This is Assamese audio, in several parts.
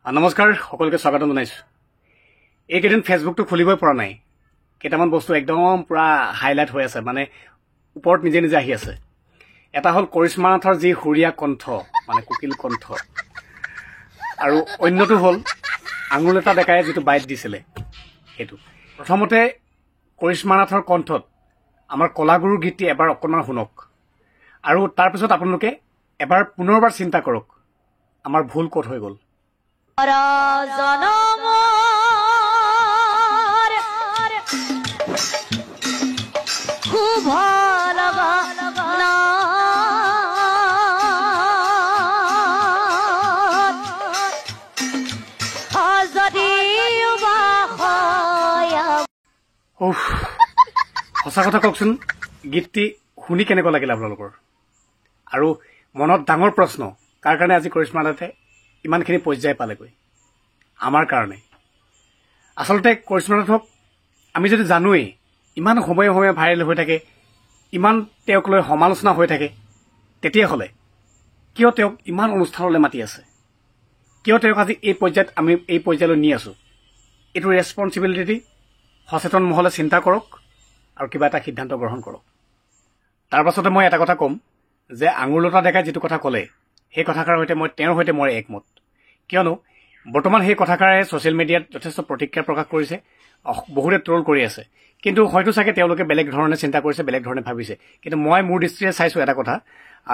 নমস্কাৰ সকলোকে স্বাগতম জনাইছো। এইকেইদিন ফেচবুকটো খুলিবই পৰা নাই। কেইটামান বস্তু একদম পুৰা হাইলাইট হৈ আছে, মানে ওপৰত নিজে নিজে আহি আছে। এটা হ'ল কৰিশ্মা নাথৰ যি সুৰীয়া কণ্ঠ, মানে কুকিল কণ্ঠ, আৰু অন্যটো হ'ল আঙুলেটা ডেকাই যিটো বাইট দিছিলে সেইটো। প্ৰথমতে কৰিশ্মা নাথৰ কণ্ঠত আমাৰ কলাগুৰুৰ গীতটি এবাৰ অকণমান শুনক, আৰু তাৰপিছত আপোনালোকে এবাৰ পুনৰবাৰ চিন্তা কৰক আমাৰ ভুল ক'ত হৈ গ'ল। সঁচা কথা কওকচোন, গীতটি শুনি কেনেকুৱা লাগিল আপোনালোকৰ? আৰু মনত ডাঙৰ প্ৰশ্ন, কাৰ কাৰণে আজি কৰিশ্মা নাথে ইমানখিনি পৰ্যায় পালেগৈ? আমাৰ কাৰণে। আচলতে কৰিশ্মা নাথক আমি যদি জানোৱেই ইমান সময়ে সময়ে ভাইৰেল হৈ থাকে, ইমান তেওঁক লৈ সমালোচনা হৈ থাকে, তেতিয়াহ'লে কিয় তেওঁক ইমান অনুষ্ঠানলৈ মাতি আছে? কিয় তেওঁক আজি এই পৰ্যায়ত আমি এই পৰ্যায়লৈ নি আছোঁ? এইটো ৰেছপনচিবিলিটি সচেতন মহলে চিন্তা কৰক আৰু কিবা এটা সিদ্ধান্ত গ্ৰহণ কৰক। তাৰ পাছতে মই এটা কথা ক'ম যে আঙুলতা ডেকাই যিটো কথা ক'লে, সেই কথাষাৰৰ সৈতে তেওঁৰ সৈতে মই একমত। কিয়নো বৰ্তমান সেই কথাষাৰে ছ'চিয়েল মিডিয়াত যথেষ্ট প্ৰতিক্ৰিয়া প্ৰকাশ কৰিছে, বহুতে ট্ৰল কৰি আছে। কিন্তু হয়তো চাগে তেওঁলোকে বেলেগ ধৰণে চিন্তা কৰিছে, বেলেগ ধৰণে ভাবিছে। কিন্তু মই মোৰ দৃষ্টিৰে চাইছোঁ এটা কথা,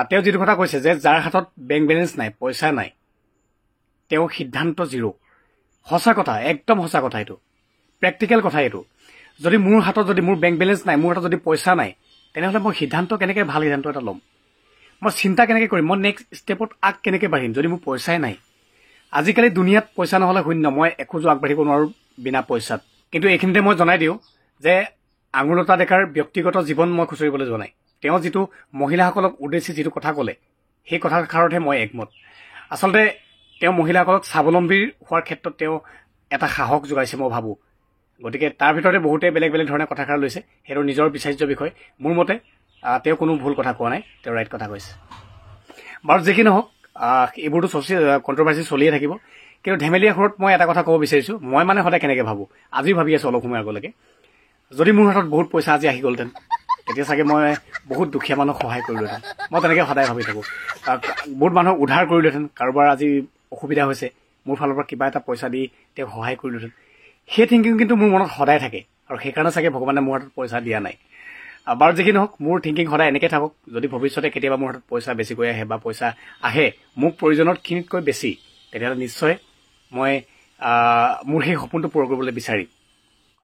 তেওঁ যিটো কথা কৈছে যে যাৰ হাতত বেংক বেলেঞ্চ নাই, পইচা নাই, তেওঁ সিদ্ধান্ত জিৰ'। সঁচা কথা, একদম সঁচা কথা, এইটো প্ৰেক্টিকেল কথা। এইটো যদি মোৰ হাতত যদি মোৰ বেংক বেলেঞ্চ নাই, মোৰ হাতত যদি পইচা নাই, তেনেহ'লে মই সিদ্ধান্ত কেনেকৈ ভাল সিদ্ধান্ত এটা ল'ম? মই চিন্তা কেনেকৈ কৰিম? মই নেক্সট ষ্টেপত কেনেকৈ বাঢ়িম যদি মোৰ পইচাই নাই? আজিকালি দুনিয়াত পইচা নহ'লে শূন্য, মই এখোজো আগবাঢ়িব নোৱাৰোঁ বিনা পইচাত। কিন্তু এইখিনিতে মই জনাই দিওঁ যে আঙুলতা ডেকাৰ ব্যক্তিগত জীৱন মই খুচৰিবলৈ যোৱা নাই। তেওঁ যিটো মহিলাসকলক উদ্দেশ্যি যিটো কথা ক'লে, সেই কথাষাৰতহে মই একমত। আচলতে তেওঁ মহিলাসকলক স্বাৱলম্বী হোৱাৰ ক্ষেত্ৰত তেওঁ এটা সাহস যোগাইছে মই ভাবোঁ। গতিকে তাৰ ভিতৰতে বহুতে বেলেগ বেলেগ ধৰণে কথাষাৰ লৈছে, সেইটো নিজৰ বিচাৰ্য বিষয়। মোৰ মতে তেওঁ কোনো ভুল কথা কোৱা নাই, তেওঁ ৰাইট কথা কৈছে। বাৰু যি কি নহওক, এইবোৰতো কণ্ট্ৰভাৰ্চি চলিয়ে থাকিব। কিন্তু ধেমেলীয়া সুৰত মই এটা কথা ক'ব বিচাৰিছোঁ, মই মানে সদায় কেনেকৈ ভাবোঁ, আজিও ভাবি আছোঁ অলপ সময় আগলৈকে, যদি মোৰ হাতত বহুত পইচা আজি আহি গ'লহেঁতেন, তেতিয়া চাগে মই বহুত দুখীয়া মানুহক সহায় কৰিলোহেঁতেন। মই তেনেকৈ সদায় ভাবি থাকোঁ। বহুত মানুহক উদ্ধাৰ কৰিলোহেঁতেন, কাৰোবাৰ আজি অসুবিধা হৈছে, মোৰ ফালৰ পৰা কিবা এটা পইচা দি তেওঁক সহায় কৰিলোহেঁতেন। সেই থিংকিং কিন্তু মোৰ মনত সদায় থাকে, আৰু সেইকাৰণে চাগে ভগৱানে মোৰ হাতত পইচা দিয়া নাই। বাৰু যি কি নহওক, মোৰ থিংকিং সদায় এনেকৈ থাকক, যদি ভৱিষ্যতে কেতিয়াবা মোৰ হাতত পইচা বেছিকৈ আহে বা পইচা আহে মোক প্ৰয়োজনতখিনিতকৈ বেছি, তেতিয়াহ'লে নিশ্চয় মই মোৰ সেই সপোনটো পূৰ কৰিবলৈ বিচাৰিম।